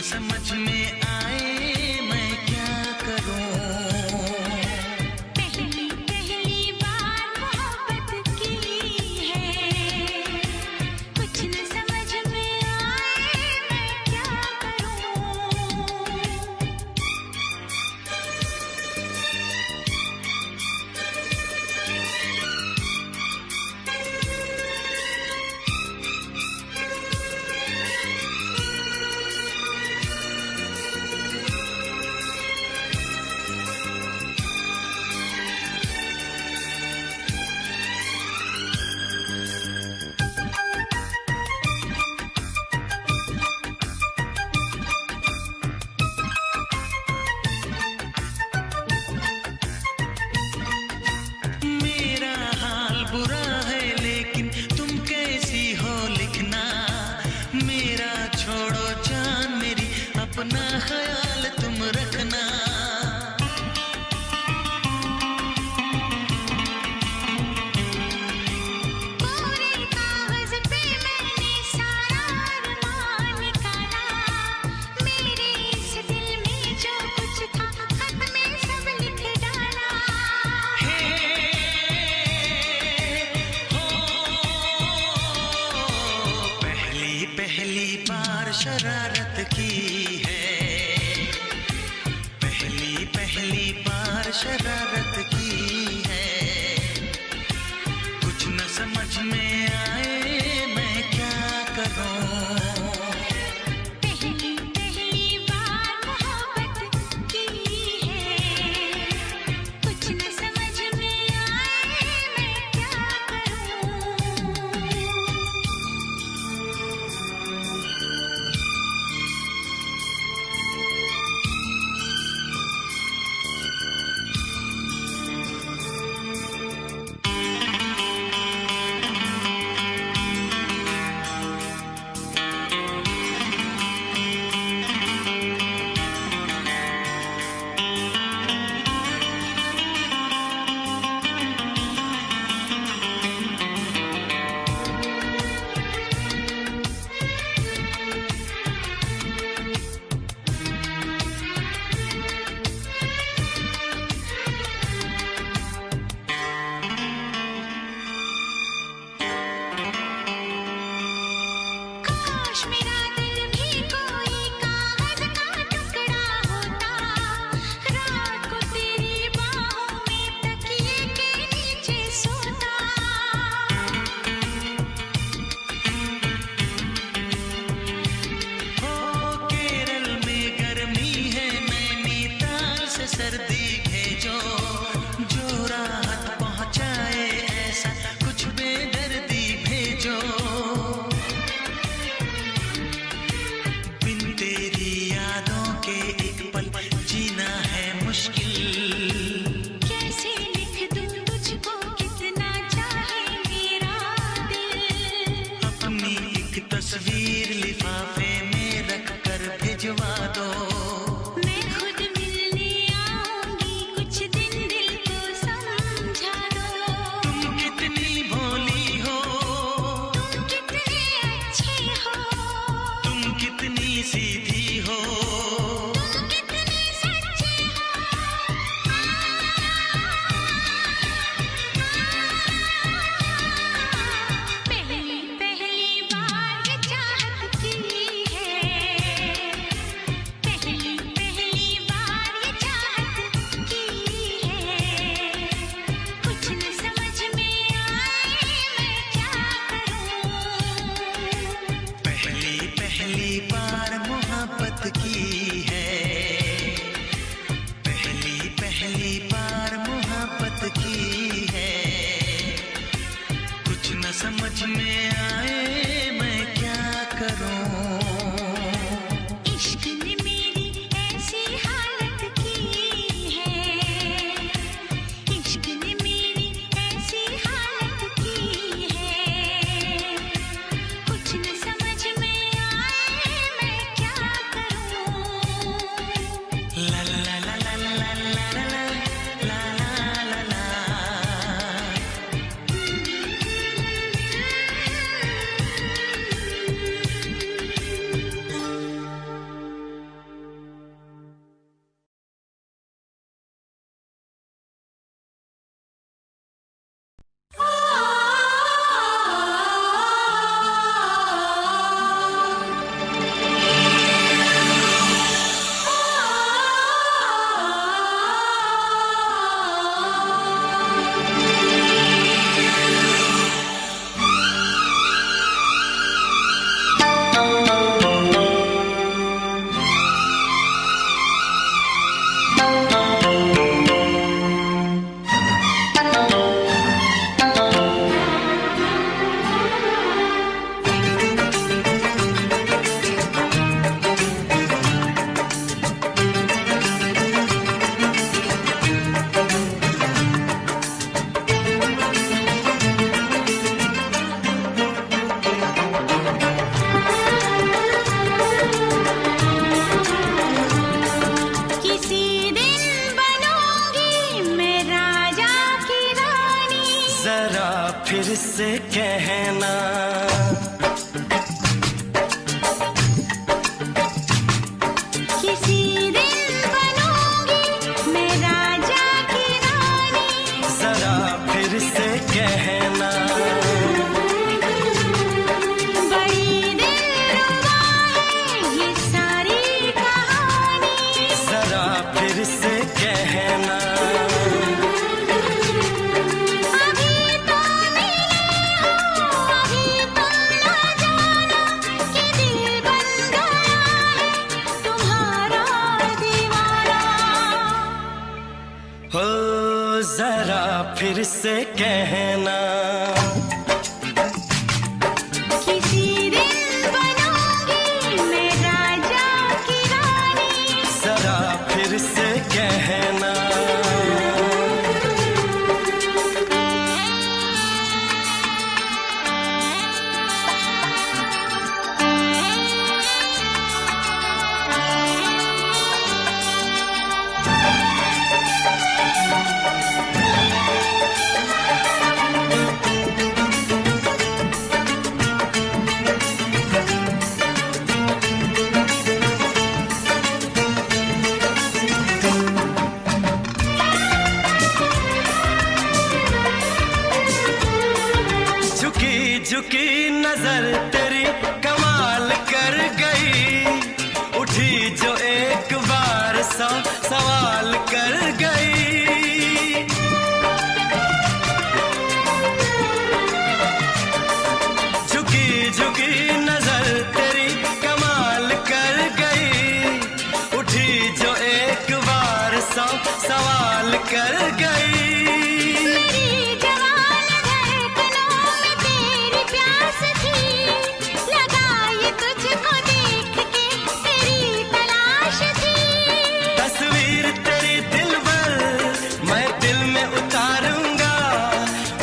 समझ में आए मैं क्या करूं। पहली पहली बार मोहब्बत की है, कुछ न समझ में आए मैं क्या करूं। मेरा हाल बुरा है लेकिन तुम कैसी हो लिखना। मेरा छोड़ो जान मेरी, अपना ख्याल तुम रखना। पूरे कागज पे मैंने सारा अरमान निकाला, मेरे इस दिल में जो कुछ था खत में सब लिख डाला। हे हो, पहली पहली बार शरारत की है, पहली पहली बार शरारत की है। कुछ न समझ में आए मैं क्या करूं। पहली पहली बार मोहब्बत की है, कुछ न समझ में आए मैं क्या करूं। काश मेरा दिल भी कोई कागज का टुकड़ा होता, रात को तेरी बाहों में तकिए के नीचे सोता। हो केरल में गर्मी है, नैनीताल से सर्दी भेजो, जो राहत पहुंचाए ऐसा कुछ बेदर्दी भेजो। बिन तेरी यादों के एक पल जीना है मुश्किल। कैसे लिख दूं तुझको कितना चाहे मेरा दिल। अपनी एक तस्वीर लिफाफे में रख कर भिजवा दो। मैं खुद मिलने आऊंगी, कुछ दिन दिल को समझा दो। तुम कितनी भोली हो, तुम कितने अच्छे हो, तुम कितनी सीधी हो। तुम कितने सच्चे हो। पहली पहली बार ये चाहत की है, पहली पहली बार ये चाहत की है। कुछ न समझ में आए मैं क्या करूं। पहली पहली बार मोहब्बत की है, पहली पहली बार मोहब्बत की है। कुछ न समझ में आए मैं क्या करूं। इश्क ने मेरी ऐसी हालत की है, इश्क ने मेरी ऐसी हालत की है। कुछ न समझ में आए मैं क्या करूं। से कहना। किसी दिन बनूंगी मैं राजा की रानी, जरा फिर से कहना। बड़ी दिलरुबा है ये सारी कहानी, जरा फिर से कहना। अभी तो मिले हो, अभी तो ना जाना कि दिल बन गया है तुम्हारा दीवाना। हो जरा फिर से कहना। किसी दिन बनूंगी मैं राजा की रानी, जरा फिर से कहना। झुकी झुकी नजर तेरी कमाल कर गई, उठी जो एक बार सौ सवाल कर गई। झुकी झुकी नजर तेरी कमाल कर गई, उठी जो एक बार सौ सवाल कर गई। मेरी जवान धड़कनों में तेरी प्यास थी, लगाई तुझको देख के तेरी तलाश थी। तस्वीर तेरी दिल भर मैं दिल में उतारूंगा,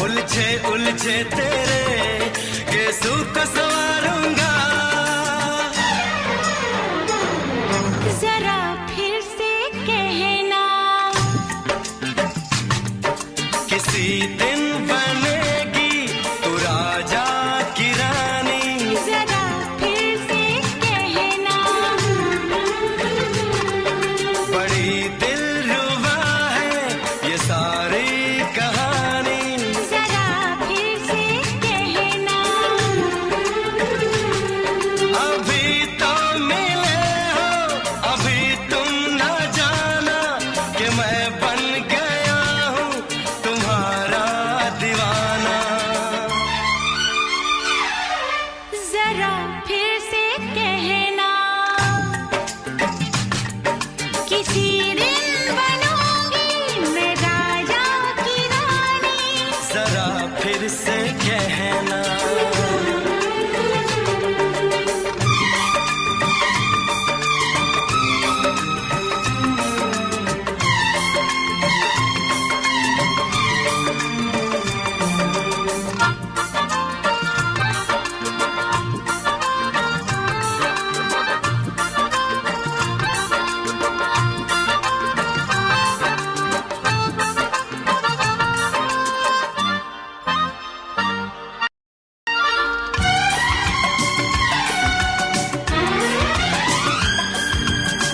उलझे उलझे तेरे केसू को संवारूंगा। जरा फिर से कहना, किसी दिन बनेगी तू राजा की रानी, जरा फिर से कहना। बड़ी दिलरुबा है ये सारी कहानी। जरा फिर से कहना, अभी तो मिले हो, अभी तुम न जाना कि मैं बन गया हूँ तुम्हारा दीवाना। जरा फिर से कहना, किसी दिन बनूंगी मैं राजा की रानी, जरा फिर से कहना।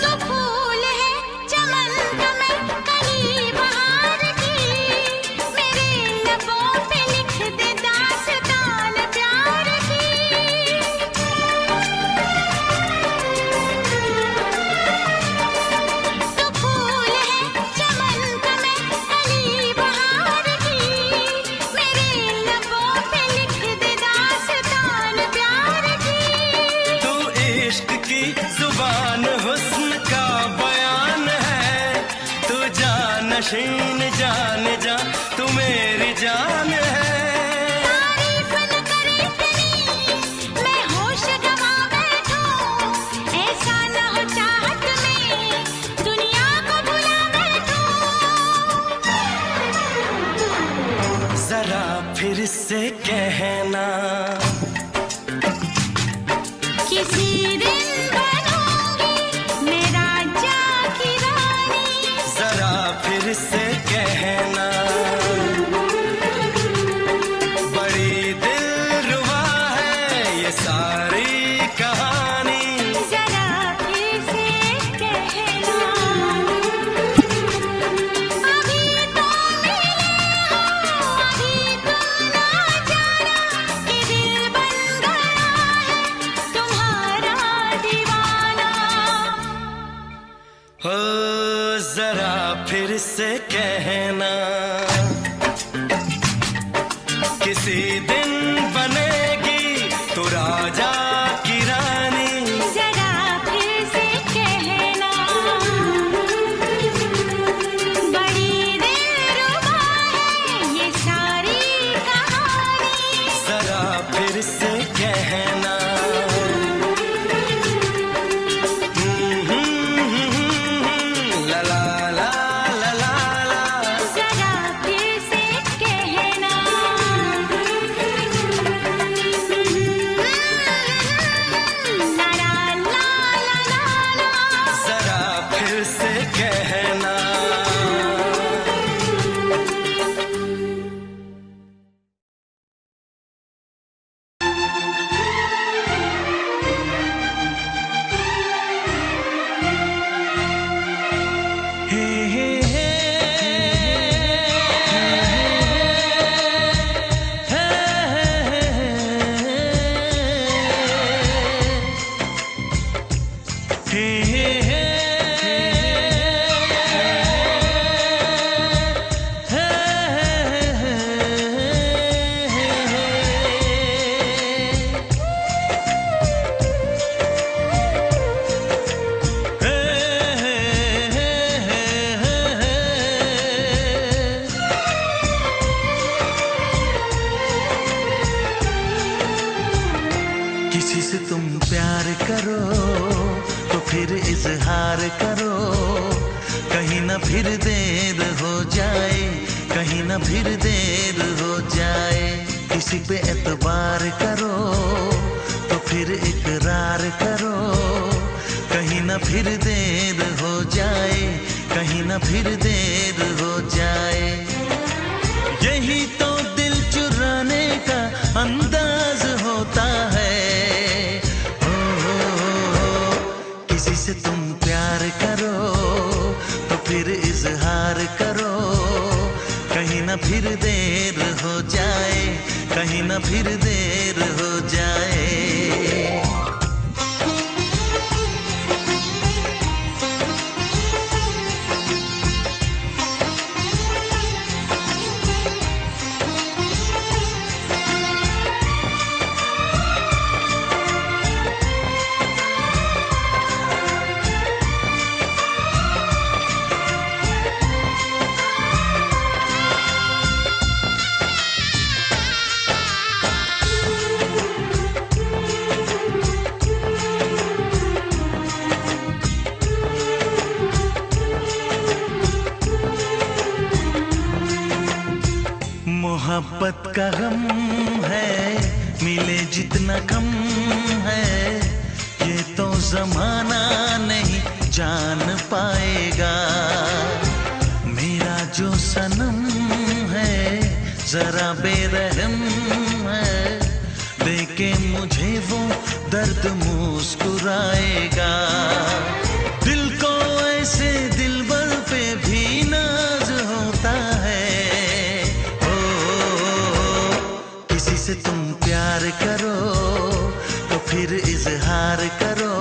तो फूल है चमन का मैं कली बहार की, मेरे लबों पे लिख दे दास्तान प्यार की। तो फूल है चमन का मैं कली बहार की, मेरे लबों पे लिख दे दास्तान प्यार की। तू इश्क की जुबान हुस्न का बयान है, तू जानशीन जान जा तू मेरी जान है। तारीफ न करे इतनी मैं होश गवा बैठूं, ऐसा न हो चाहत में दुनिया को भुला बैठूं। जरा फिर से कहना, किसी दिन बनूंगी मैं राजा की रानी, जरा फिर से कहना। बड़ी हो जरा फिर से कहना, किसी दिन बनेगी तू राजा की रानी। जरा फिर से कहना, बड़ी दिलरुबा है ये सारी कहानी। जरा फिर से कहना, ला ला ला ला ला ला। जरा फिर से कहना, ला ला ला ला ला ला। जरा फिर से कहना। हे हे हे किसी से तुम प्यार करो तो फिर इजहार करो, कहीं ना फिर देर हो जाए, कहीं ना फिर देर हो जाए। किसी पे एतबार करो तो फिर इकरार करो, कहीं ना फिर देर हो जाए, कहीं ना फिर देर हो जाए। यही तो दिल चुराने का अंदाज होता है। किसी से तुम प्यार करो तो फिर इजहार करो, कहीं ना फिर देर हो जाए, कहीं ना फिर देर हो जाए। मोहब्बत का गम है, मिले जितना कम है, ये तो जमाना नहीं जान पाएगा। मेरा जो सनम है जरा बेरहम है, देके मुझे वो दर्द मुस्कुराएगा। दिल को ऐसे दिलबर पे भी नाज होता है। किसी से तुम प्यार करो तो फिर इजहार करो,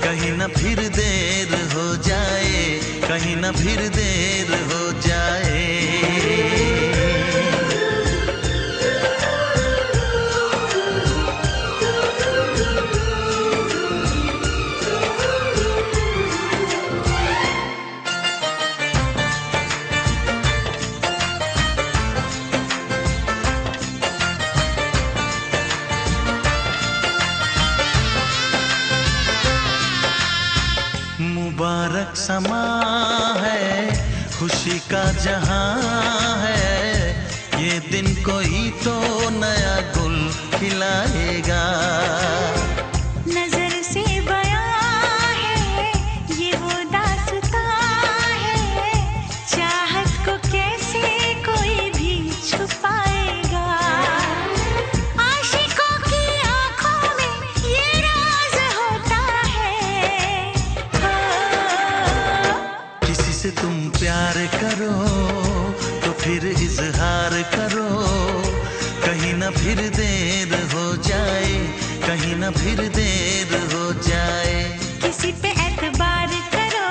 कहीं ना फिर देर हो जाए, कहीं ना फिर देर हो जाए। मुबारक समा है, खुशी का जहां है, ये दिन कोई तो नया गुल खिलाएगा। नजर से बयां है ये वो दास्तां है, चाहत को कैसे कोई भी छुपाएगा। आशिकों की आंखों में ये राज होता है। किसी से तुम प्यार करो तो फिर इजहार करो, कहीं ना फिर देर हो जाए, कहीं ना फिर देर हो जाए। किसी पे एतबार करो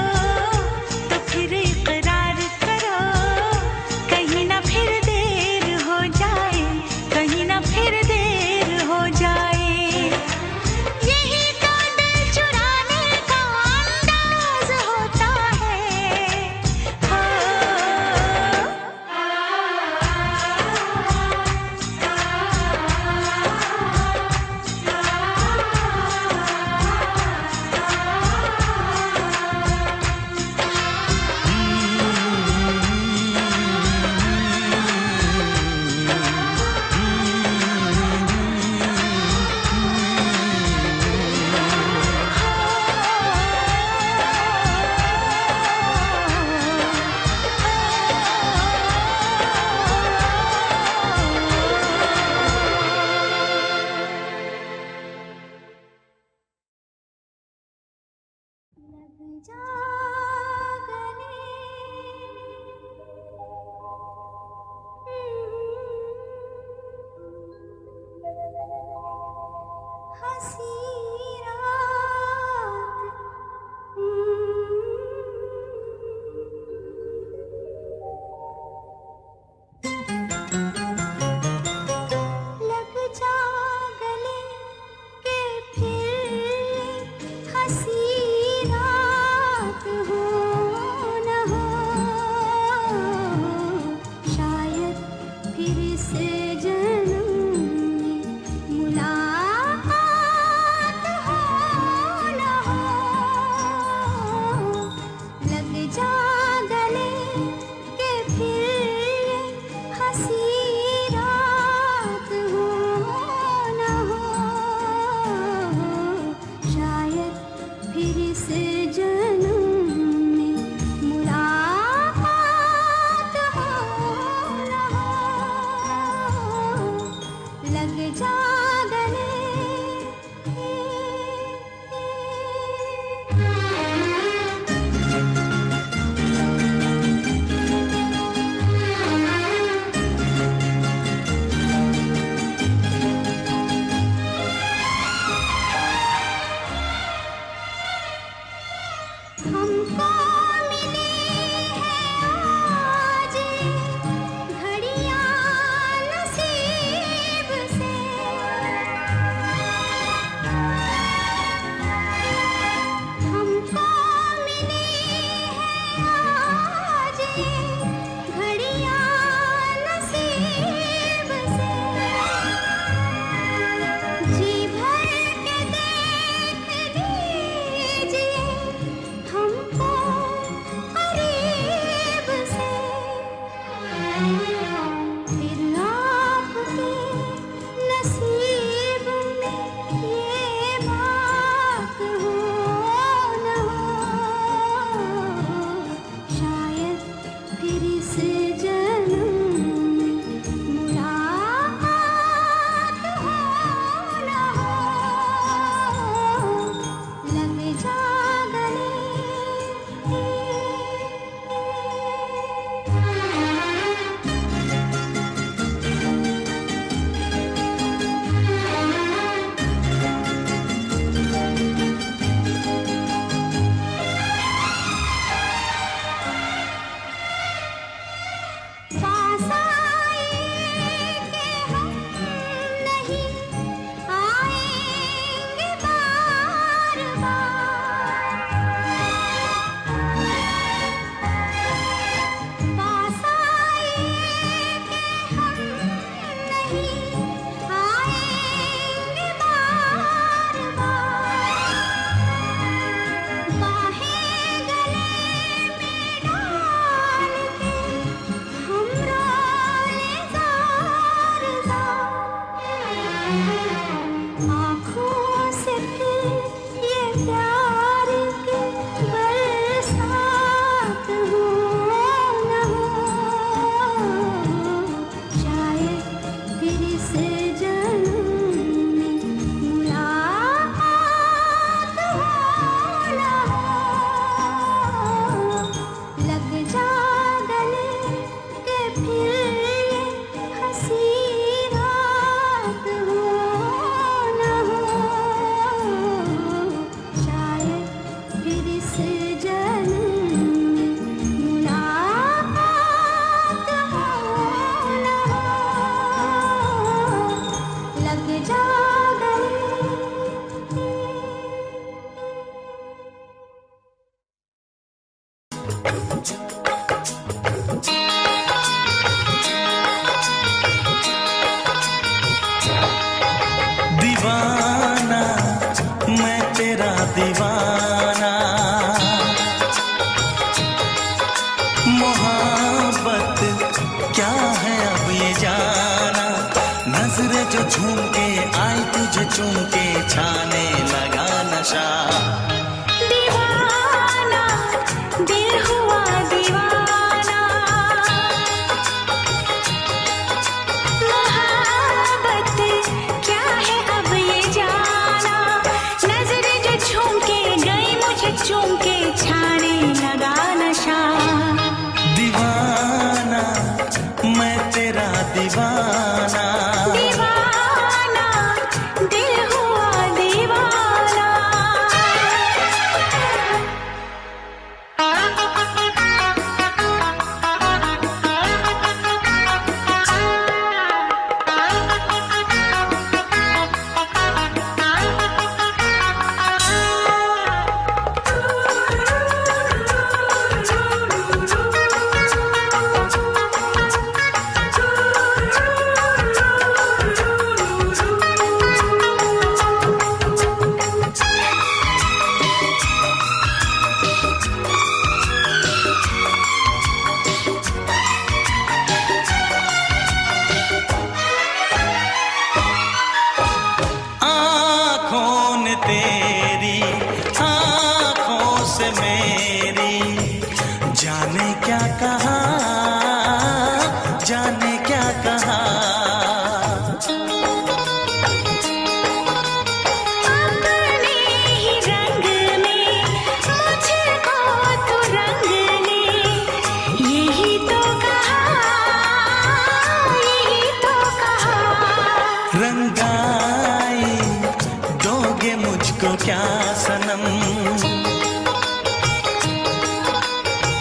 चूम के छा से मेरी, जाने क्या कहा, जाने क्या कहा। अपने ही रंग में मुझको तू रंग ले, यही तो कहा, यही तो कहा। रंगाई दोगे मुझको क्या सनम,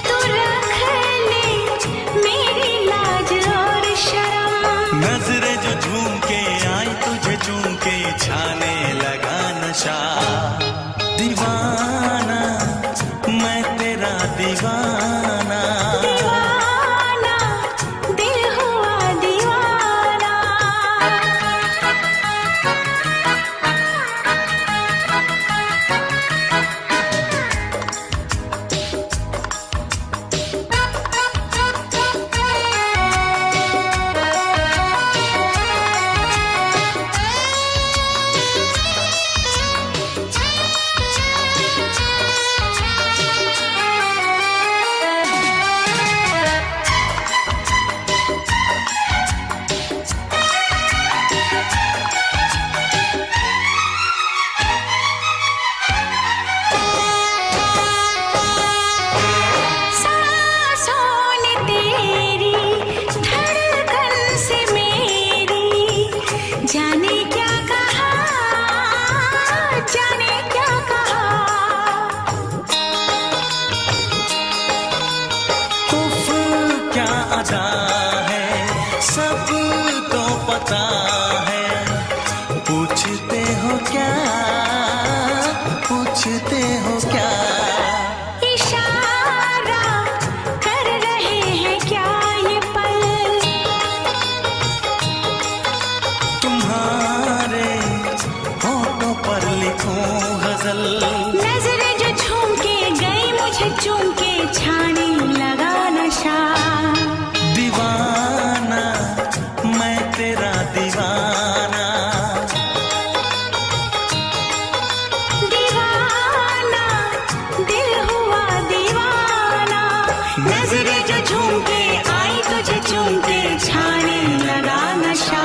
तू रख ले मेरी लाज और शर्म। नजरें जो झूम के आई तुझे चूम के, छाने लगा नशा। दीवाना मैं तेरा दीवाना, दीवाना दिल हुआ दीवाना। सांसों ने तेरी धड़कन से मेरी, जाने क्या कहा, जाने क्या कहा। उफ क्या अदा है, सब तो पता है। पूछते हो क्या, पूछते हो क्या। इशारा कर रहे हैं क्या ये पल, तुम्हारे होठों पर लिखूं गजल। नजरें जो झूम के गई मुझे चूम के, छाने लगा नशा। दीवाना मैं तेरा दीवाना, दीवाना दिल हुआ दीवाना। नजरें जो झूम के आई तुझे चूम के, छाने लगा नशा।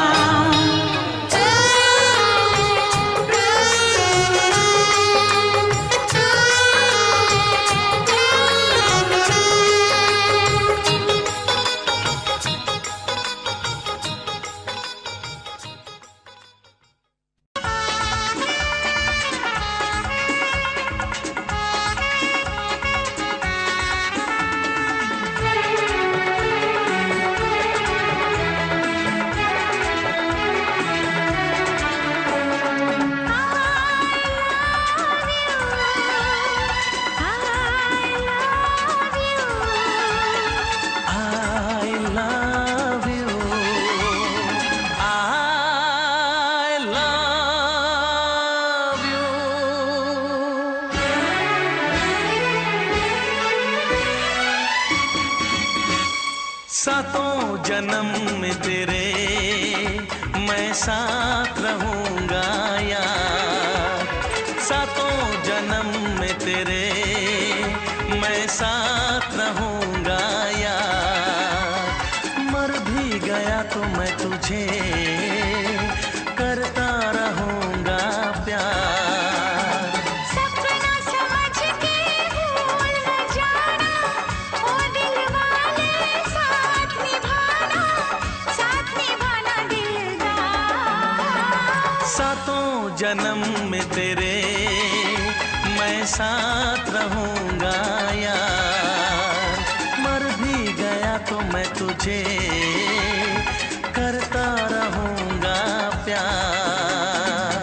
I love you, I love you। सातों जन्म में तेरे मैं साथ रहूंगा यार, सातों जन्म में तेरे मैं साथ रहूंगा यार। मर भी गया तो मैं तुझे करता रहूंगा प्यार। सपना समझ के भूल न जाना, ओ दिल वाले साथ निभाना दिलदार। सातों जन्म में तेरे मैं साथ रहूंगा यार। मर भी गया तो मैं तुझे करता रहूंगा प्यार।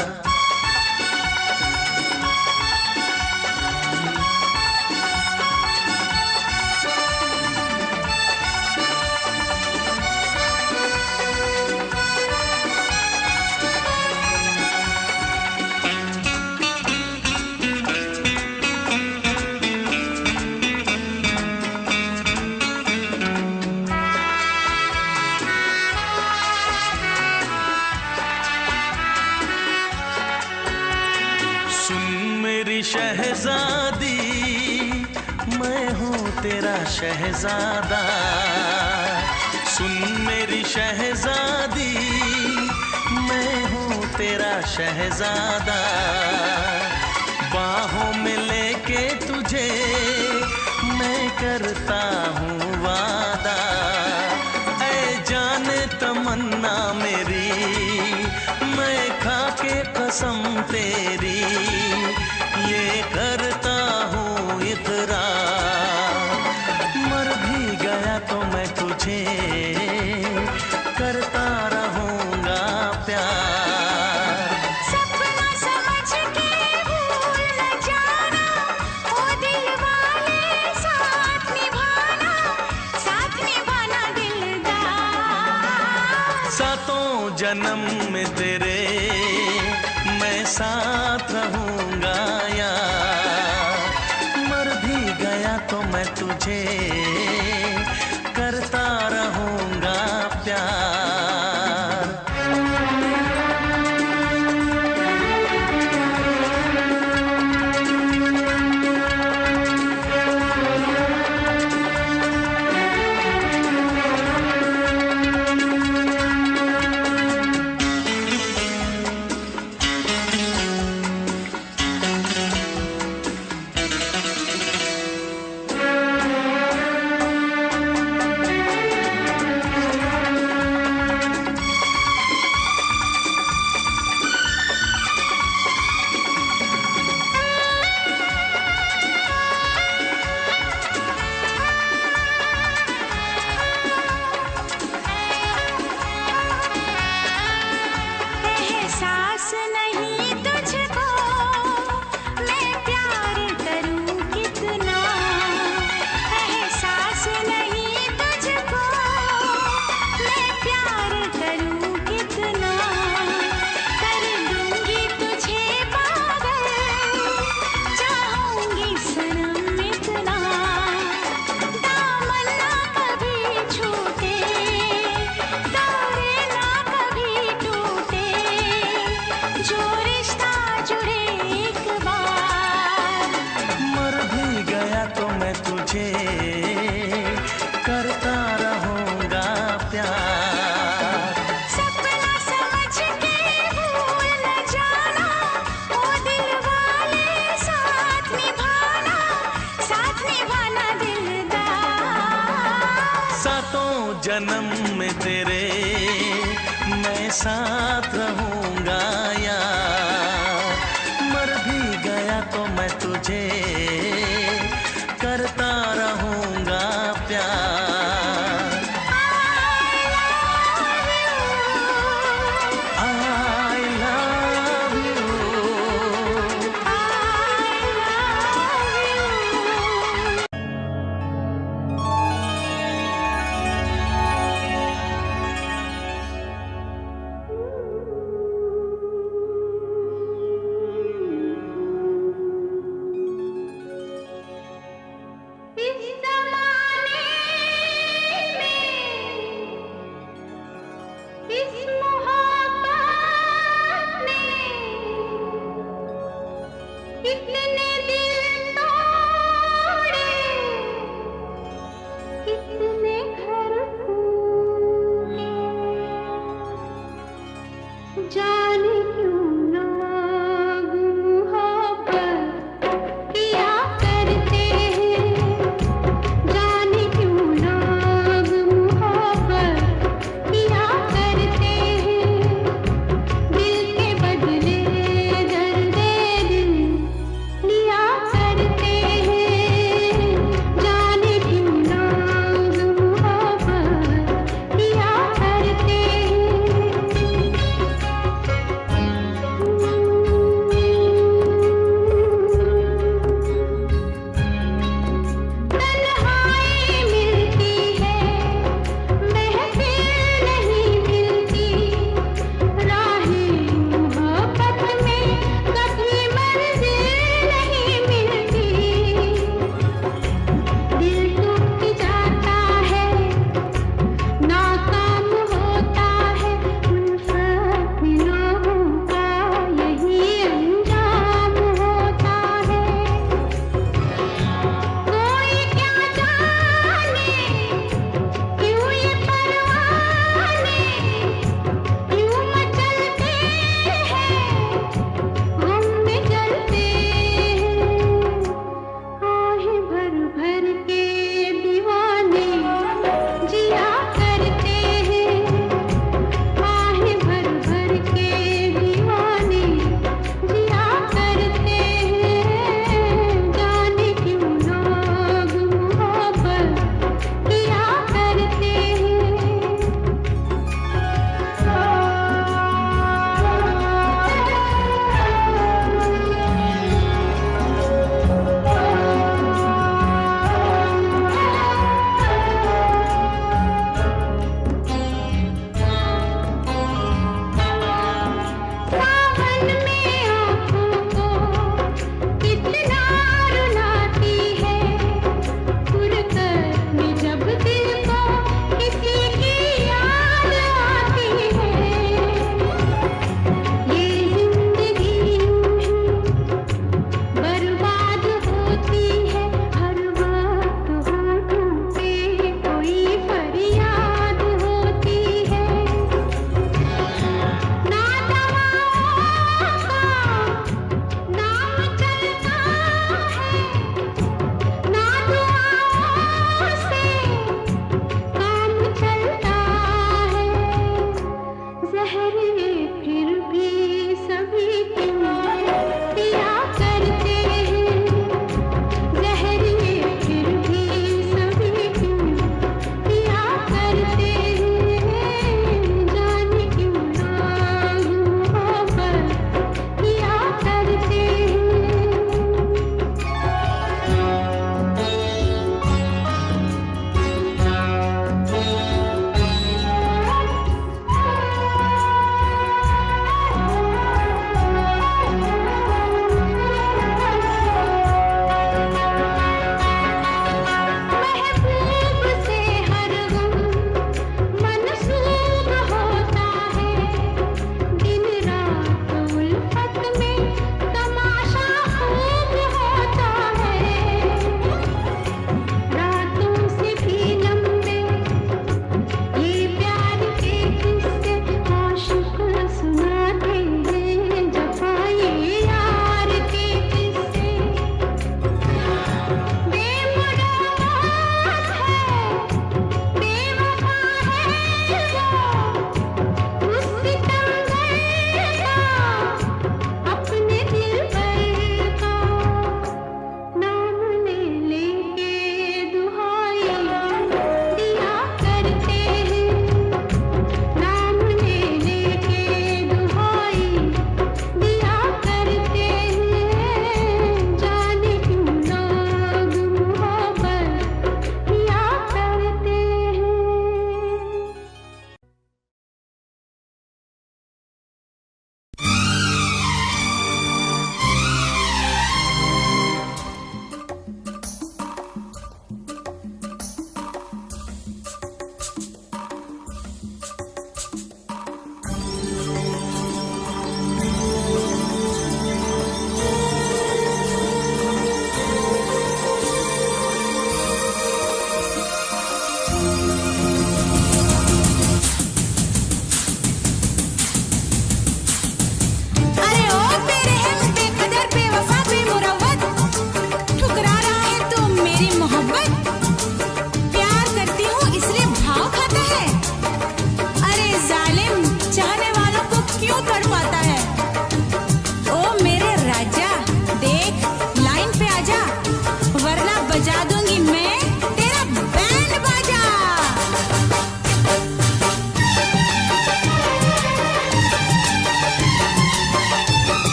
तेरा शहजादा। सुन मेरी शहजादी, मैं हूँ तेरा शहजादा। बाहों में लेके तुझे मैं करता हूँ वादा। ऐ जाने तमन्ना मेरी, मैं खा के कसम तेरी ये करता हूँ इकरार। मर भी गया तो मैं तुझे करता रहूँगा प्यार। सपना समझ के भूल न जाना, ओ दिल वाले साथ निभाना दिलदार। सातों जन्म में तेरे मैं साथ रहूँगा यार। मर भी गया तो मैं तुझे करता रहूँगा प्यार। एहसास नहीं तुझको मैं प्यार करूं कितना, एहसास नहीं तुझको मैं प्यार करूं कितना। कर दूंगी तुझे पागल, चाहूंगी सनम इतना। दामन ना कभी छूटे, तारे ना कभी टूटे, जो रिश्ता जुड़े एक बार। मर भी गया तो मैं तुझे करता रहूँगा प्यार। सपना समझ के भूल न जाना, ओ दिल वाले साथ निभाना दिलदार। सातों जन्म में तेरे मैं साथ रहूँगा यार। मर भी गया तो मैं तुझे करता रहूँगा प्यार। I love you।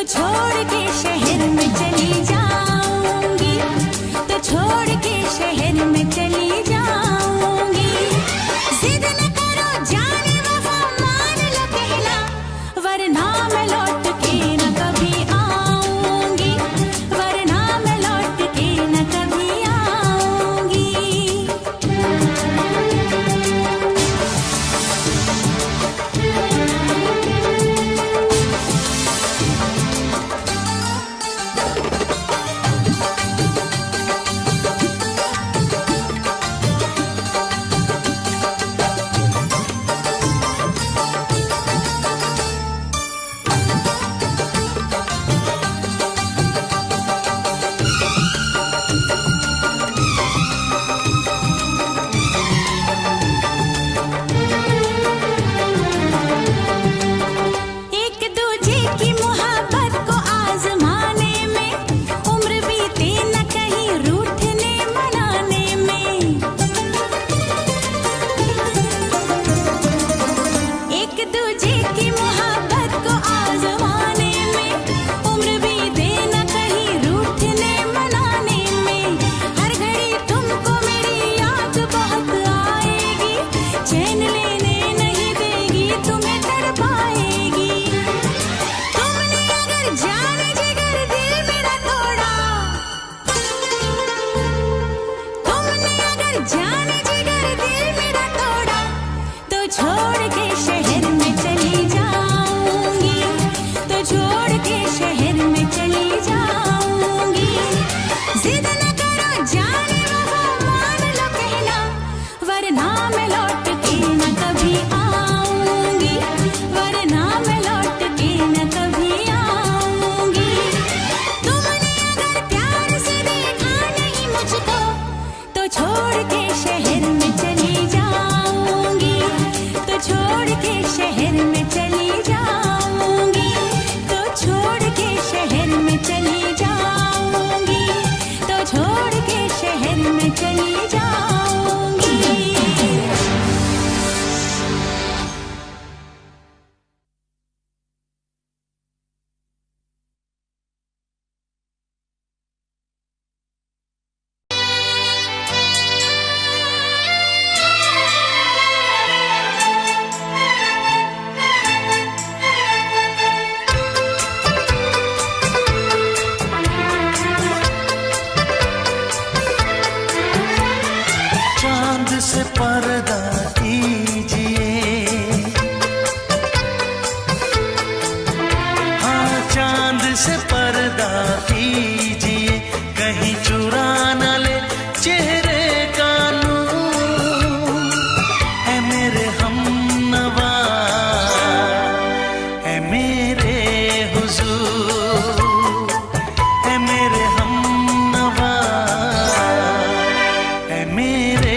छोड़ के शहर में चली जाऊंगी, तो छोड़ के शहर में चली जाऊंगी। जिद न करो जाने वफा मान लो कहना, वरना मैं लौट के न कभी आऊंगी, वरना मैं लौट के न कभी आऊंगी। जाने जिगर दिल मेरा तोड़ा, तो छोड़ के शहर में चली जाऊंगी, तो छोड़ के शहर में चली जाऊंगी। जिद न करो जाने वफा मान लो कहना, वरना मैं लौट के न कभी आऊंगी, वरना मैं लौट के न कभी आऊंगी। तुमने अगर प्यार से देखा नहीं मुझको, तो छोड़ के शहर में चली जाऊंगी, तो छोड़ के शहर में चली जाऊंगी, तो छोड़ के शहर में चली जाऊंगी, तो छोड़ के शहर में चली जाऊंगी। चांद से पर्दा कीजिए, हाँ चांद से पर्दा कीजिए, कहीं चुरा न ले चेहरे का नूर। है मेरे हमनवा, है मेरे हुजूर, है मेरे हमनवा, है मेरे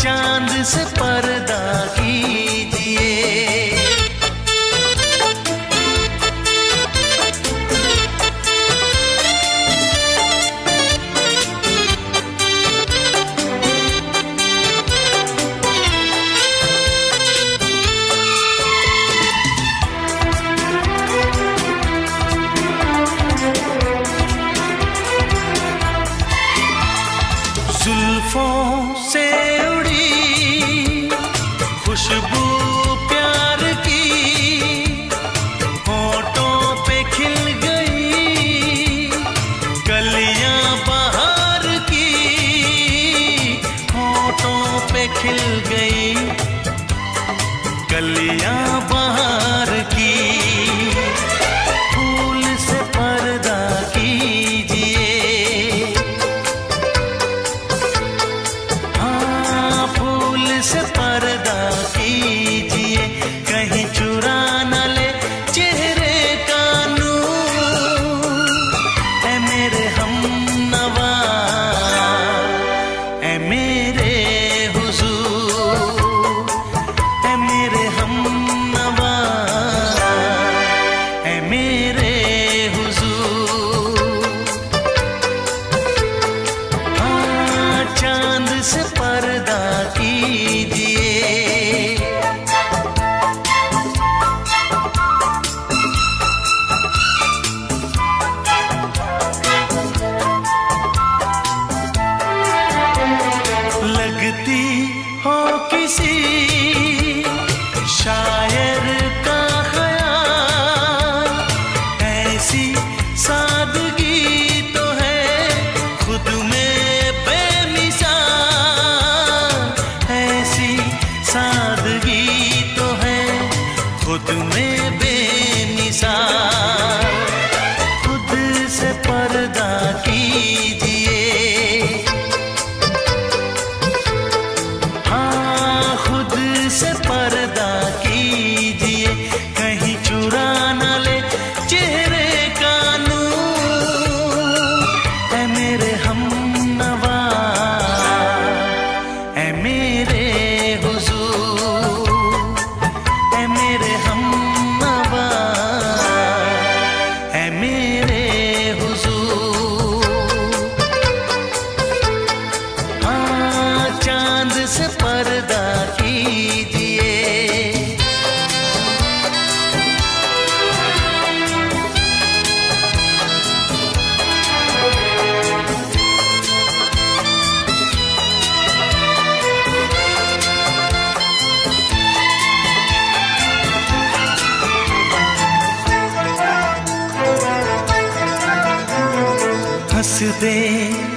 चांद से पर्दा कीजिए। जुल्फों से उड़ी खुशबू प्यार की, होठों पे खिल गई कलियां बहार की, होठों पे खिल गई कलियां बहार की। फूल से पर्दा कीजिए, से पर्दा की पर्दा कीजिए। हंस दे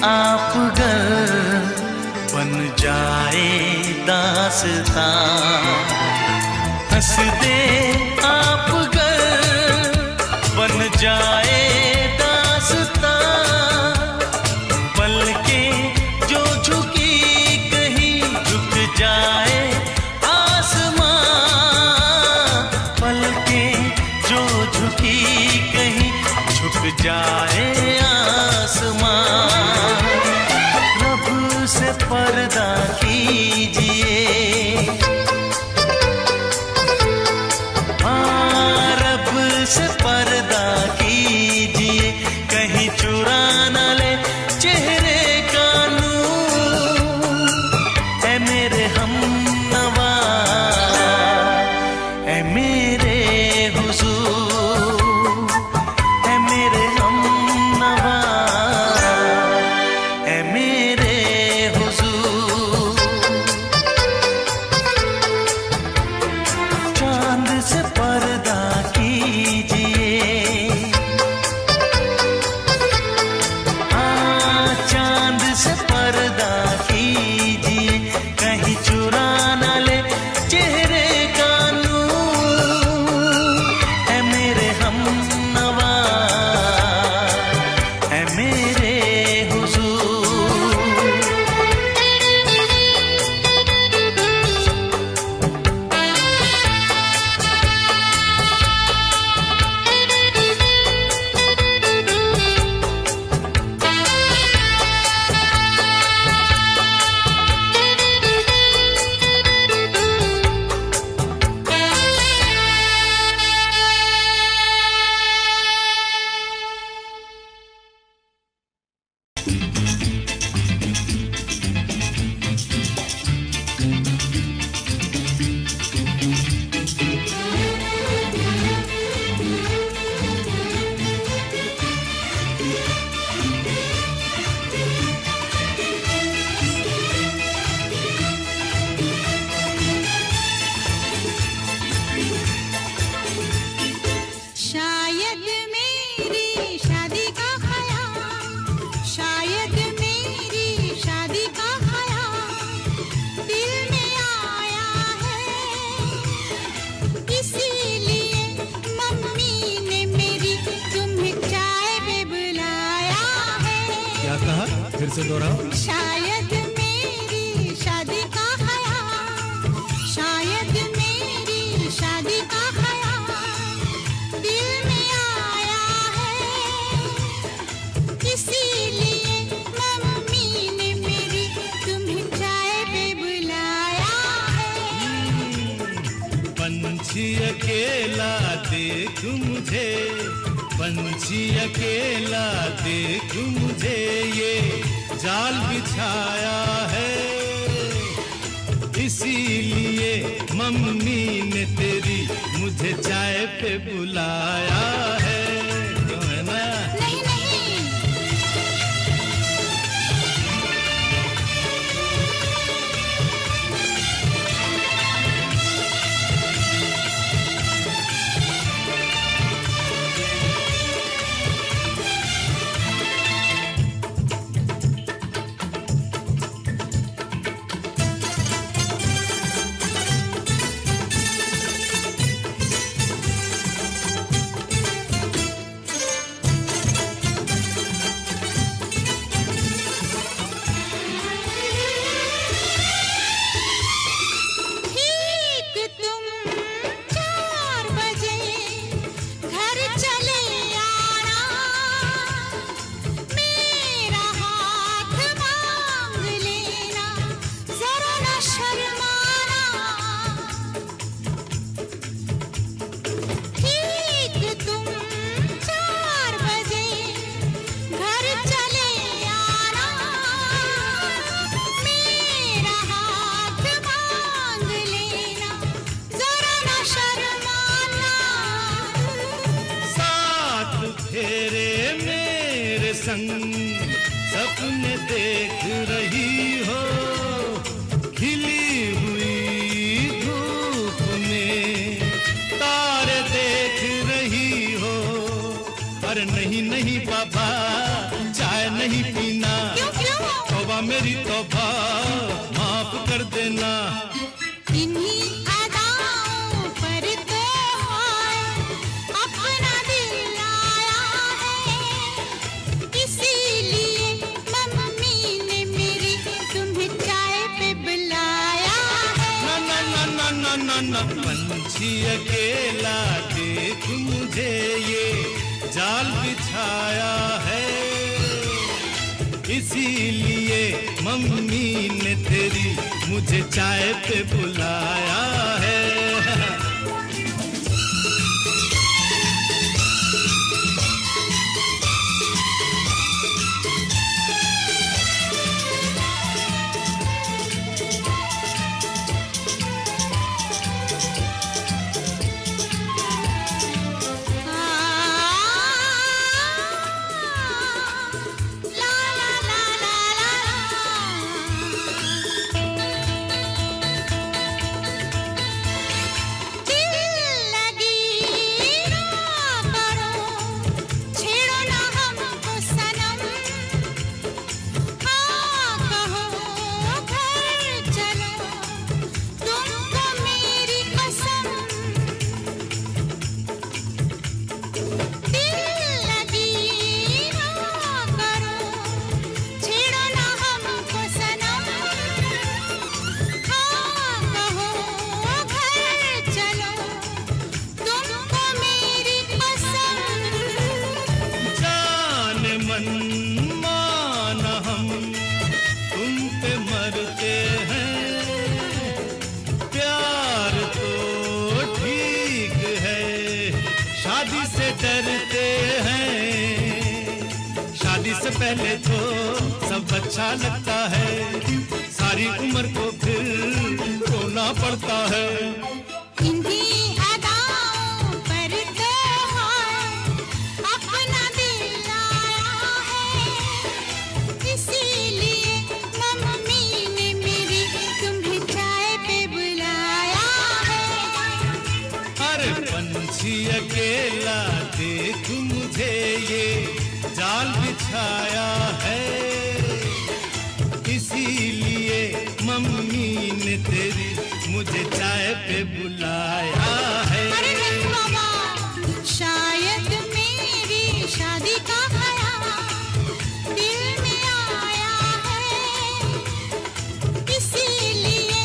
आप गर बन जाए दास्तां, हंस दे आप गर बन जाए दास्तां, पलके जो झुकी कहीं झुक जाए आसमां, पलके जो झुकी कहीं झुक जाए आसमां। रब से पर्दा कीजिए, हाँ रब से पर्दा कीजिए, कहीं चुरा न ले चेहरे का नूर। ऐ मेरे हमनवा, ऐ मेरे हुजूर, ऐ मेरे हमनवा, ऐ मेरे हुजूर। चांद से पर्दा कीजिए, हाँ चांद से पर्दा कीजिए, कहीं चुरा न ले चेहरे का नूर। ऐ मेरे हमनवा, ऐ मेरे हुजूर। शायद मेरी शादी का ख्याल, शायद मेरी शादी का ख्याल दिल में आया है, इसीलिए मम्मी ने मेरी तुम्हें चाय पे बुलाया है। क्या कहा? फिर से दोहराओ। शायद मेरी शादी का ख्याल, शायद मेरी शादी का ख्याल दिल में आया है, इसीलिए मम्मी ने मेरी तुम्हें चाय पे बुलाया है। पंछी अकेला देख मुझे, पंछी अकेला देख मुझे, ये जाल बिछाया है, इसीलिए मम्मी ने तेरी मुझे चाय पे बुलाया है। क्यों है ना? नहीं नहीं, संग सपने देख रही हो, खिली हुई धूप में तारे देख रही हो। अरे नहीं नहीं बाबा, चाय नहीं पीना। क्यों क्यों? तौबा मेरी तौबा, माफ कर देना। इन्हीं अदाओं पर तो अपना दिल आया है, इसीलिए मम्मी ने मेरी तुम्हें चाय पे बुलाया है। ना ना ना ना ना ना, पंछी अकेला देख मुझे ये जाल बिछाया है, इसीलिए मम्मी ने तेरी मुझे चाय पे बुलाया है। पहले तो सब अच्छा लगता है, सारी उम्र को फिर रोना पड़ता है। इन्हीं अदाओं पर तो अपना दिल आया है, इसीलिए मम्मी ने मेरी तुम्हें चाय पे बुलाया है। अरे पंछी अकेला देख मुझे ये जाल बिछाया है, इसीलिए मम्मी ने तेरी मुझे चाय पे बुलाया है। अरे नहीं बाबा, शायद मेरी शादी का ख्याल दिल में आया है, इसीलिए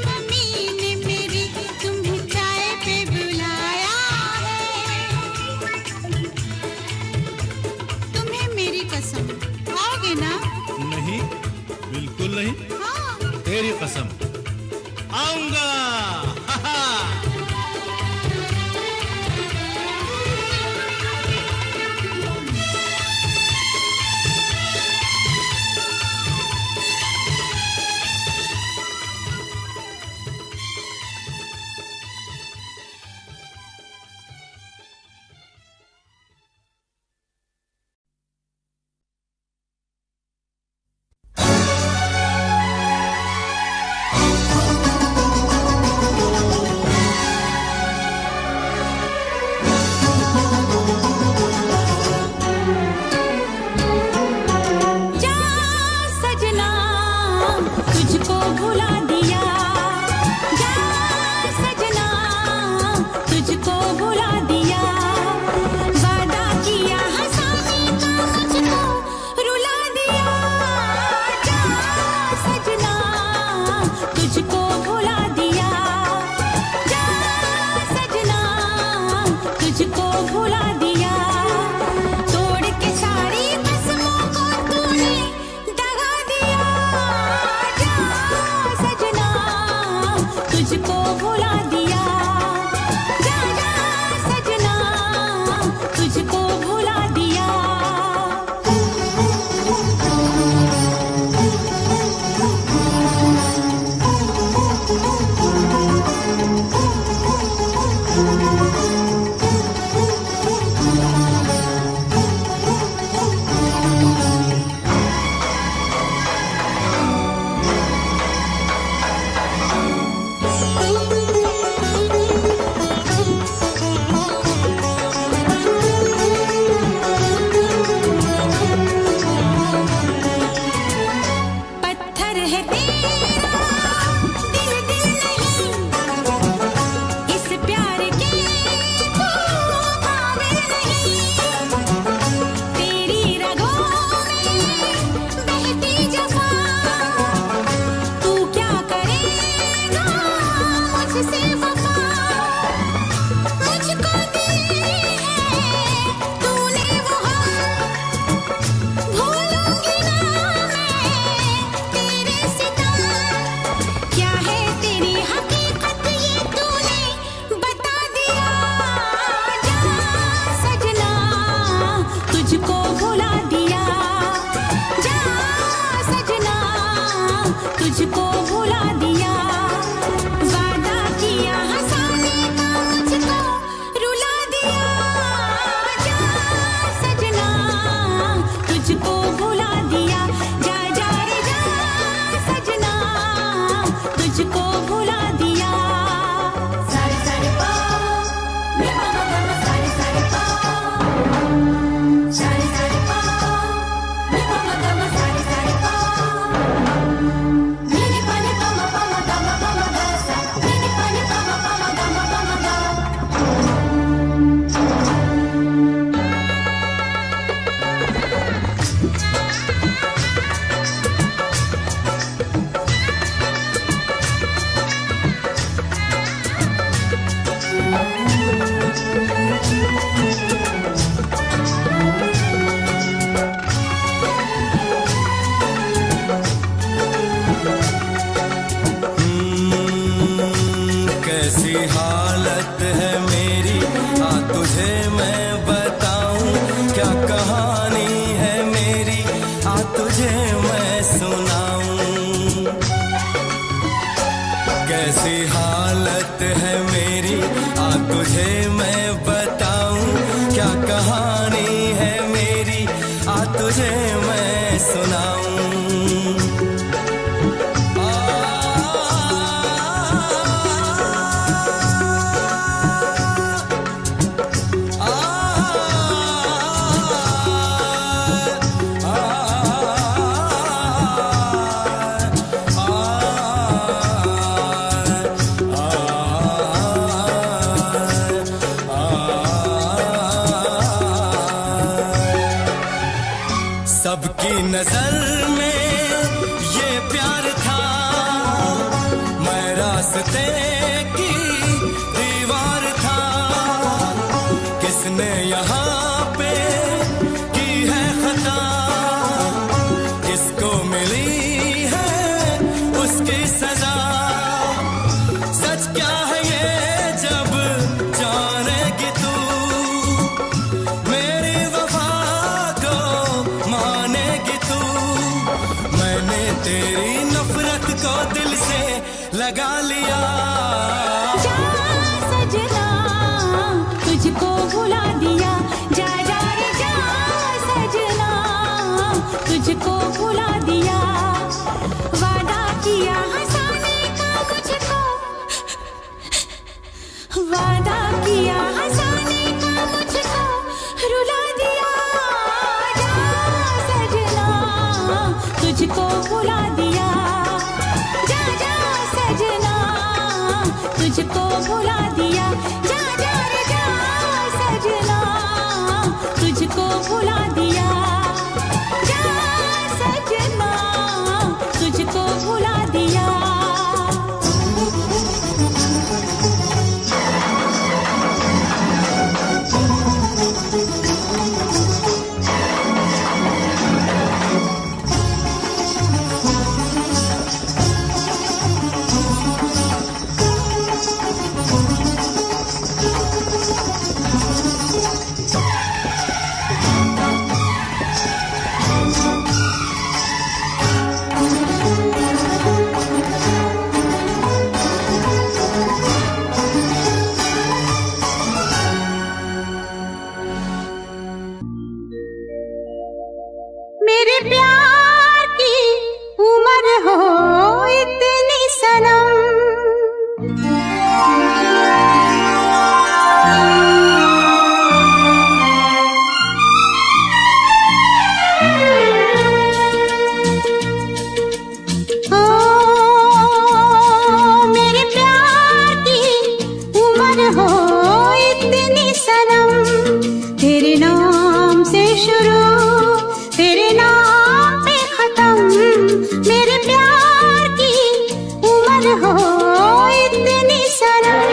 मम्मी ने मेरी तुम्हें चाय पे बुलाया है। तुम्हें मेरी कसम, आओगे ना? नहीं, बिल्कुल नहीं। हाँ। तेरी कसम, आऊंगा। हा हा। कैसी हालत है मेरी, आ तुझे मैं बताऊं, क्या कहानी है मेरी, आ तुझे मैं सुनाऊं। कैसी हालत है मेरी, आ तुझे मैं बताऊं, क्या कहानी है मेरी, आ तुझे मैं सुनाऊं। सबकी नजर में ये प्यार था, मैं रास्ते की दीवार था। किसने यहाँ पे की है खता, किसको मिली है उसकी सजा। सच क्या है ये जब जानेगी तू, मेरी वफा को मानेगी तू। मैंने तेरी नफरत को दिल से लगा लिया। जा सजना तुझको भुला दिया, जा जा रे जा सजना तुझको भुला दिया। वादा किया हंसाने का मुझको, वादा किया हंसाने का मुझको रुला दिया। जा सजना तुझको भुला दिया, जा जा सजना तुझको भुला दिया। जा जा रे जा सजना तुझको भुला दिया, जा सजना तुझको भुला दिया। मेरे प्यार की उम्र हो इतनी सनम, ओ मेरे प्यार की उम्र हो इतनी सनम। तेरे नाम से शुरू तेरे नाम पे खत्म, मेरे प्यार की उम्र हो इतनी सनम।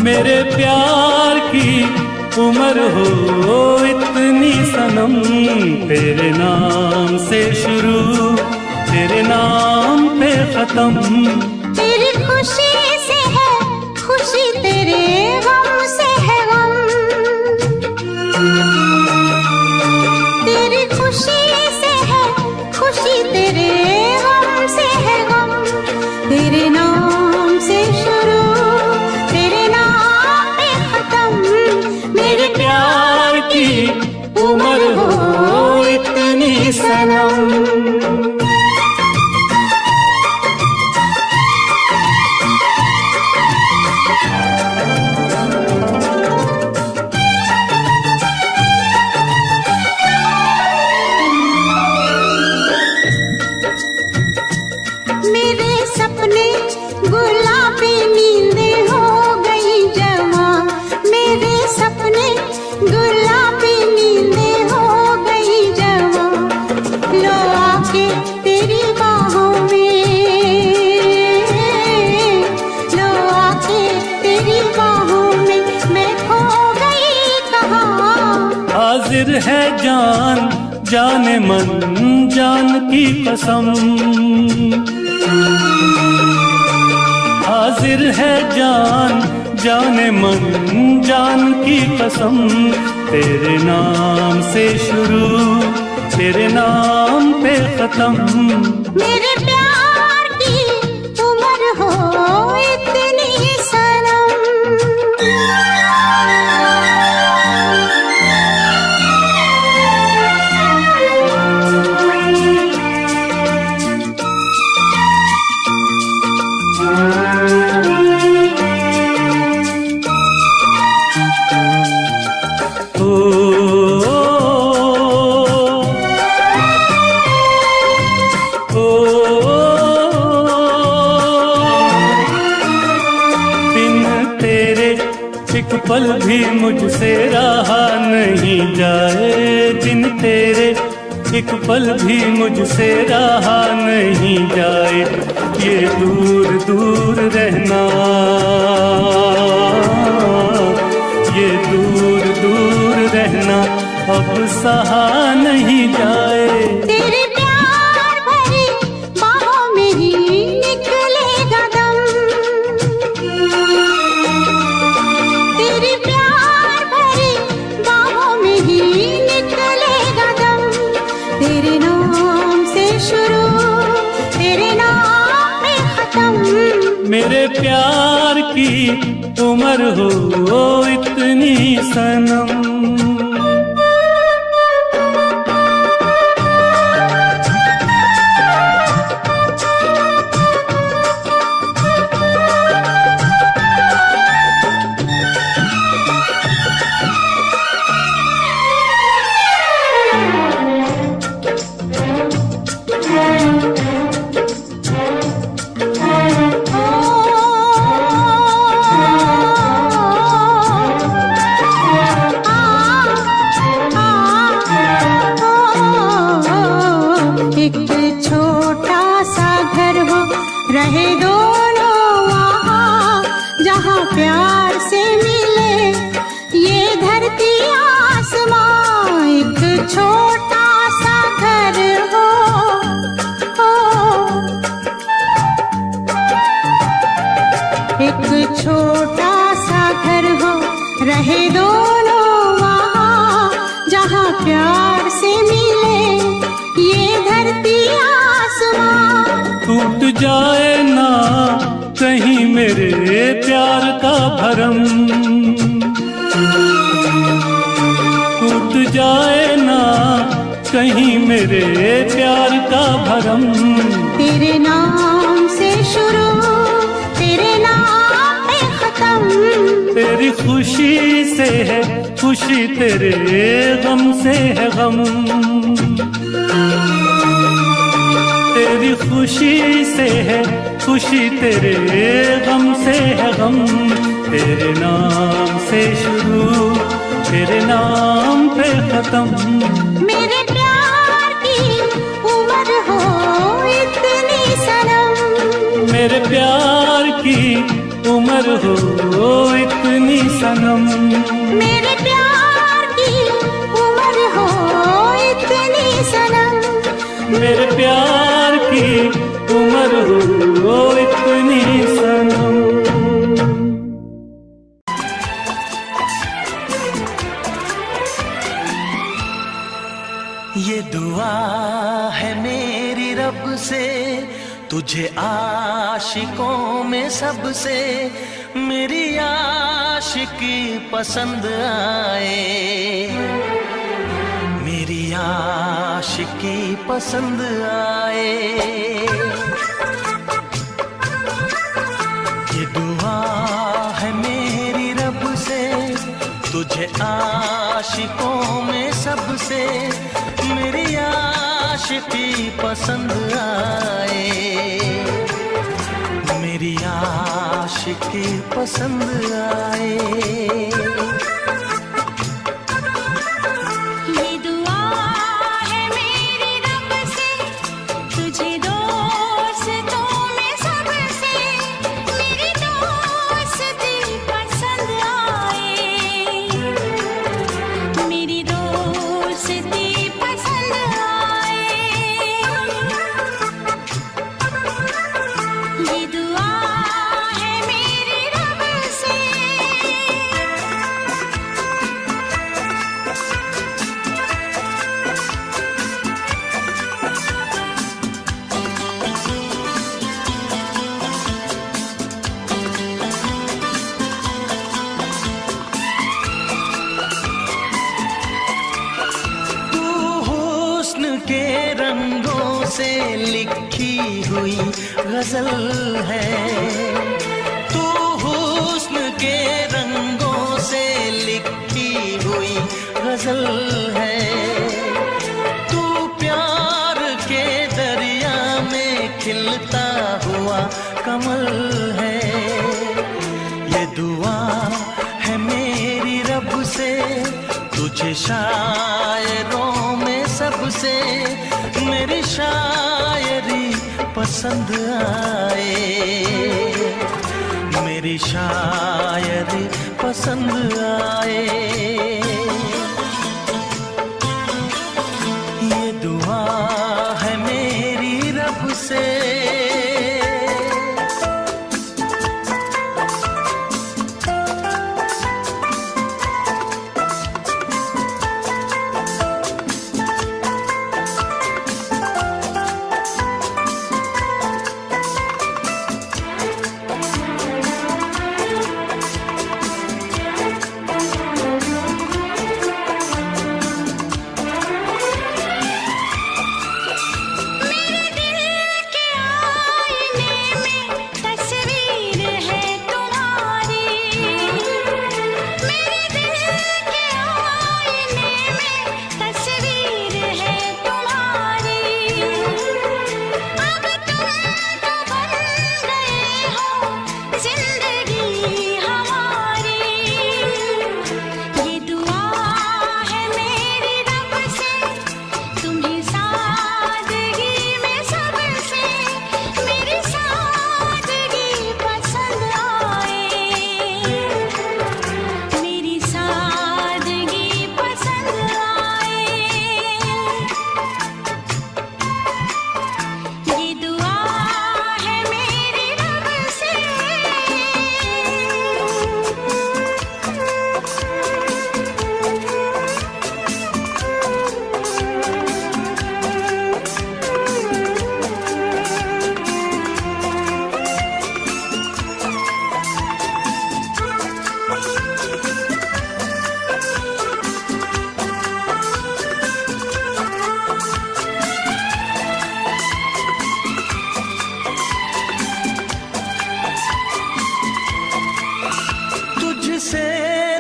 मेरे प्यार की उम्र हो इतनी सनम। तेरे नाम से शुरू तेरे नाम पे खत्म। तेरी खुशी से है खुशी, तेरे गम से है गम। तेरी खुशी से है खुशी, तेरे गम से है गम। तेरे नाम से शुरू तेरे नाम पे खत्म, मेरे प्यार की उम्र हो इतनी सनम। हाजिर है जान जाने मन जान की कसम, हाजिर है जान जाने मन जान की कसम। तेरे नाम से शुरू तेरे नाम पे खत्म। मेरे प्यार की उम्र हो इतनी सनम। एक पल भी मुझसे रहा नहीं जाए, दिन तेरे एक पल भी मुझसे रहा नहीं जाए। ये दूर दूर रहना, ये दूर दूर रहना अब सहा नहीं जाए। तेरे प्यार भरी बाहों में ही निकलेगा दम। तेरे प्यार भरी बाहों में ही निकलेगा दम। तेरे नाम से शुरू तेरे नाम पे खत्म। मेरे प्यार की उम्र हो इतनी सनम। रहे दोनों वहाँ जहाँ प्यार से मिले ये धरती आसमां। एक छोटा सा घर हो, एक छोटा सा घर हो, रहे दोनों वहाँ जहाँ प्यार से मिले ये धरती आसमां। टूट जाए ना कहीं मेरे प्यार का भरम, टूट जाए ना कहीं मेरे प्यार का भरम। तेरे नाम से शुरू तेरे नाम पे खत्म। तेरी खुशी से है खुशी, तेरे गम से है गम। तेरी खुशी से है खुशी, तेरे गम से है गम। तेरे नाम से शुरू तेरे नाम पे खत्म। मेरे प्यार की उम्र हो इतनी सनम। मेरे प्यार की उम्र हो इतनी सनम। मेरे प्यार की उम्र हो इतनी सनम। मेरे प्यार की उम्र हो इतनी सनम। ये दुआ है मेरी रब से तुझे आशिकों में सबसे मेरी आशिकी पसंद आए, मेरी आशिकी पसंद आए। ये दुआ है मेरी रब से तुझे आशिकों में सबसे मेरी आशिकी पसंद आए, मेरी आशिकी पसंद आए। मेरी दोस्ती के रंगों से लिखी हुई गजल है। तू हुस्न के रंगों से लिखी हुई गजल है। तू प्यार के दरिया में खिलता हुआ कमल है। ये दुआ है मेरी रब से तुझे शायरों में सबसे मेरी शायरी पसंद आए। मेरी शायरी पसंद आए। ये दुआ है मेरी रब से।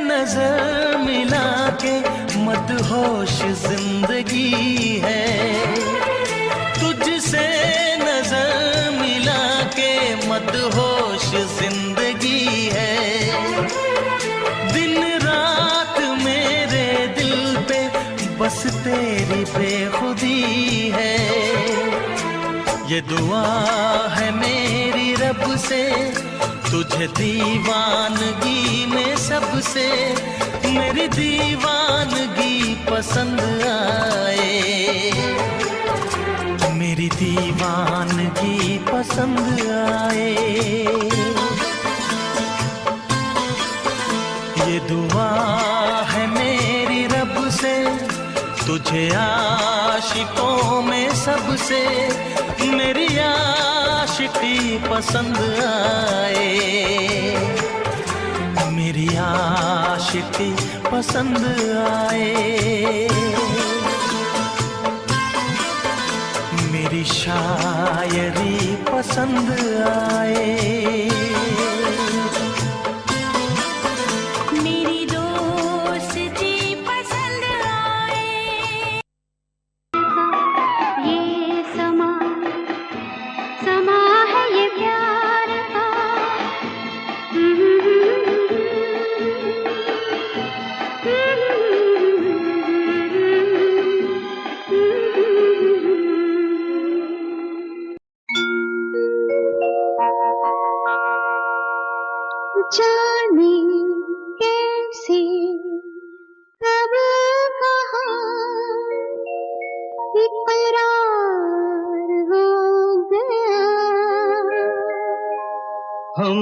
नजर मिला के मदहोश जिंदगी है। तुझसे नजर मिला के मदहोश जिंदगी है। दिन रात मेरे दिल पे बस तेरी बेखुदी है। ये दुआ है मेरी रब से तुझे दीवानगी में सबसे मेरी दीवानगी पसंद आए। मेरी दीवानगी पसंद आए। ये दुआ है मेरी रब से तुझे आशिकों में सबसे मेरी आशिकी पसंद आए। मेरी आशिकी पसंद आए। मेरी शायरी पसंद आए। जाने कैसे कब कहाँ इकरार हो गया। हम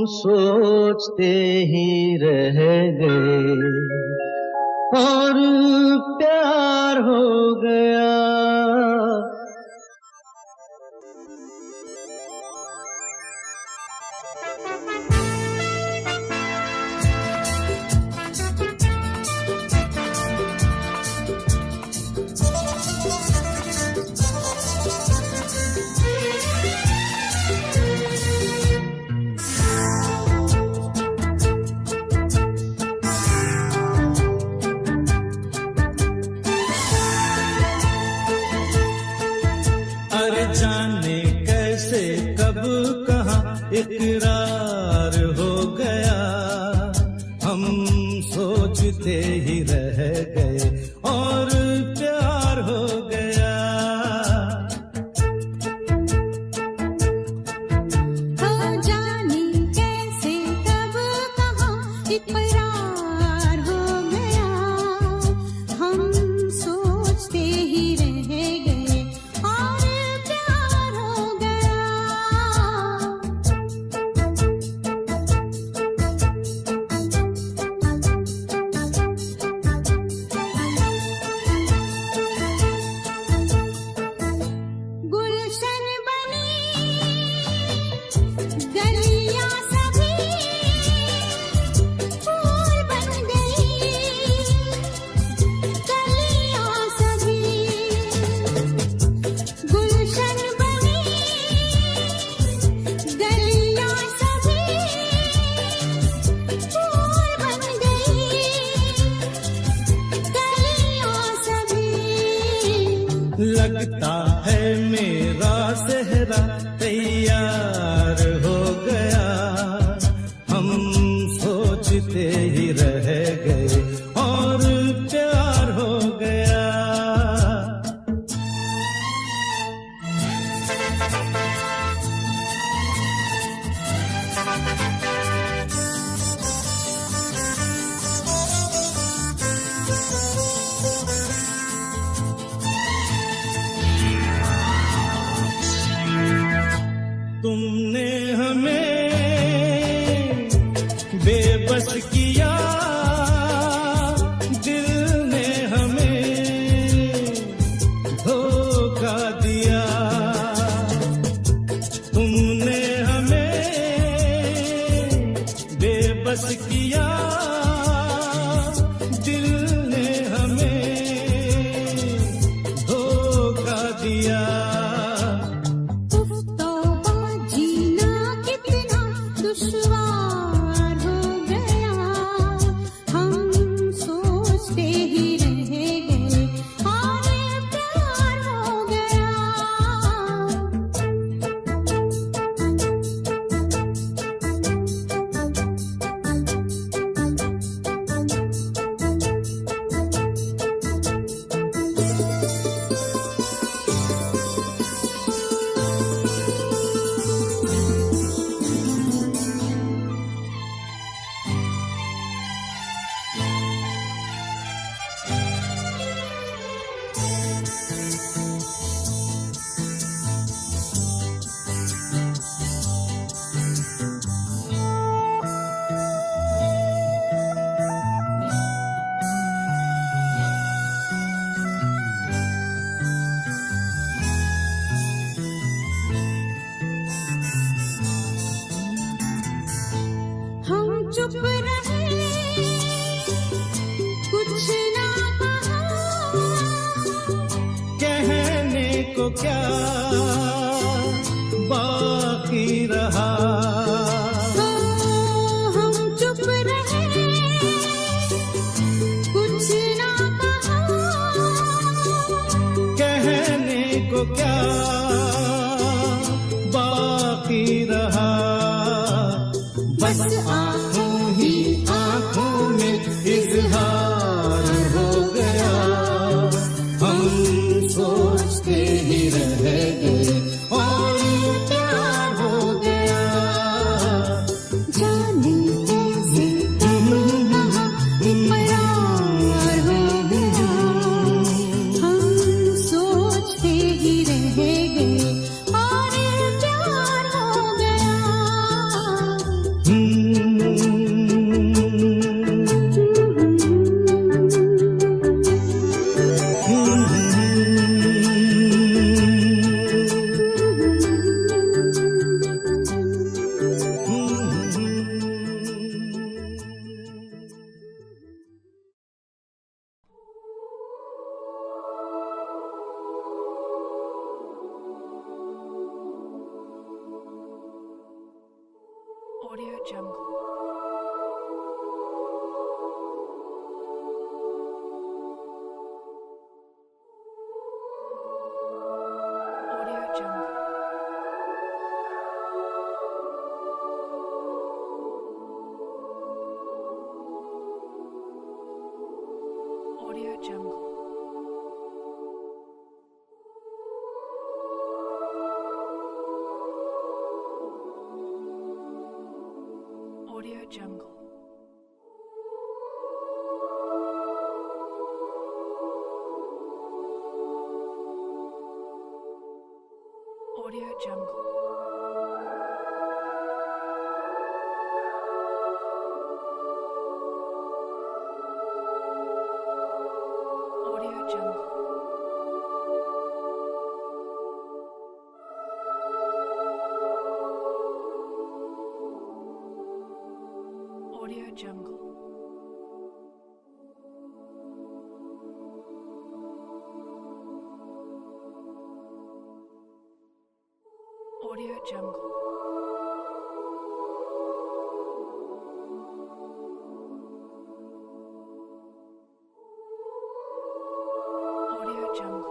सोचते ही रह गए और प्यार हो गया। लगता है मेरा सेहरा तैयार हो गया, हम सोचते ही रह गए और प्यार हो गया। तुमने हमें बेबस किया, दिल ने हमें धोखा दिया। तुमने हमें बेबस किया, दिल ने हमें धोखा दिया। दुश्वार हो गया, हम सोचते ही रह गए और प्यार हो गया। हम चुप रहे, कुछ ना कहा, कहने को क्या बाकी रहा। हम चुप रहे, कुछ ना कहा, कहने को क्या बाकी रहा। बस आंखों ही आंखों में इजहार हो गया, हम सोचते ही रह गए और प्यार हो गया। जाने कैसे कहा इकरार हो गया, हम सोचते ही रह गए और प्यार हो गया। Audio Jungle. Audio Jungle. Audio Jungle. Audio Jungle. Audio Jungle. Audio Jungle. Audio Jungle. Audio Jungle. Audio Jungle.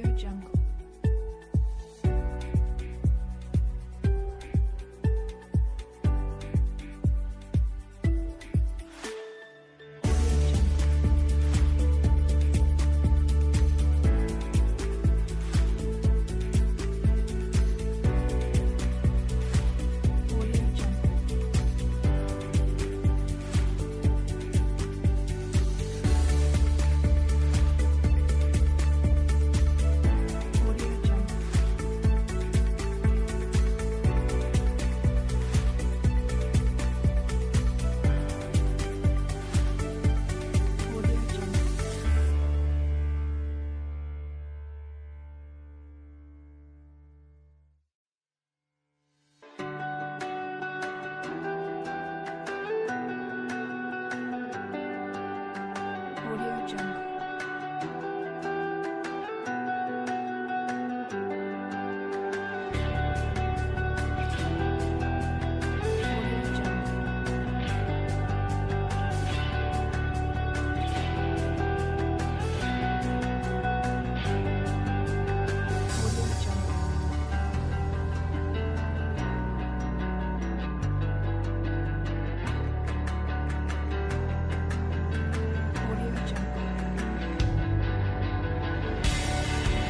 Audio Jungle. Audio Jungle. Audio Jungle. Audio Jungle. Audio Jungle. Audio Jungle. Audio Jungle. Audio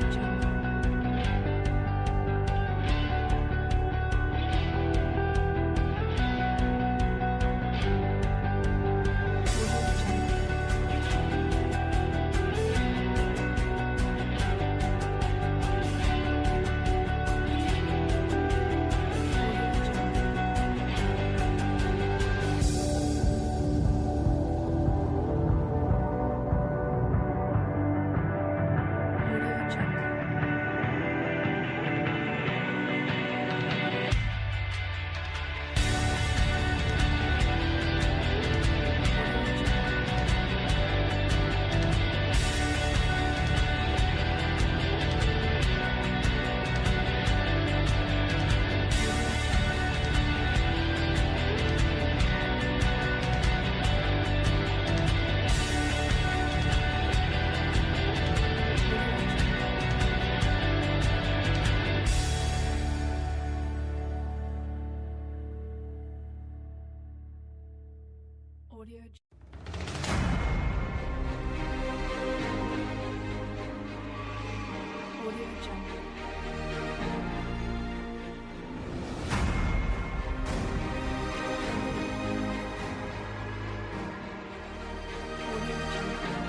Jungle. Audio Jungle. Audio Jungle. Audio Jungle. Audio Jungle. Audio Jungle.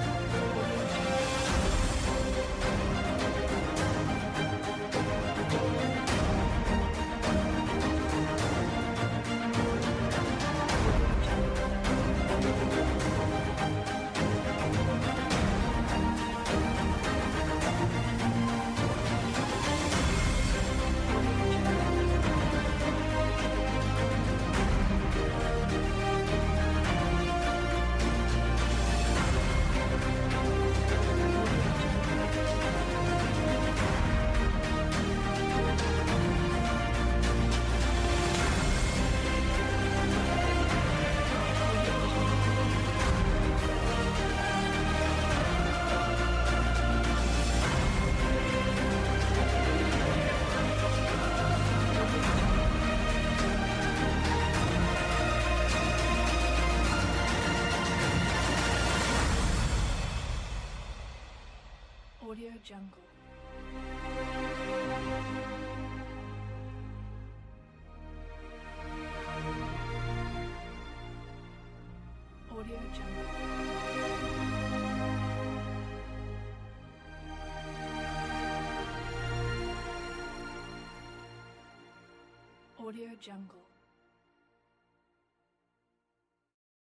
Audio Audio Jungle. Audio Jungle. Audio Jungle. Audio Jungle. Audio Jungle. Audio Jungle.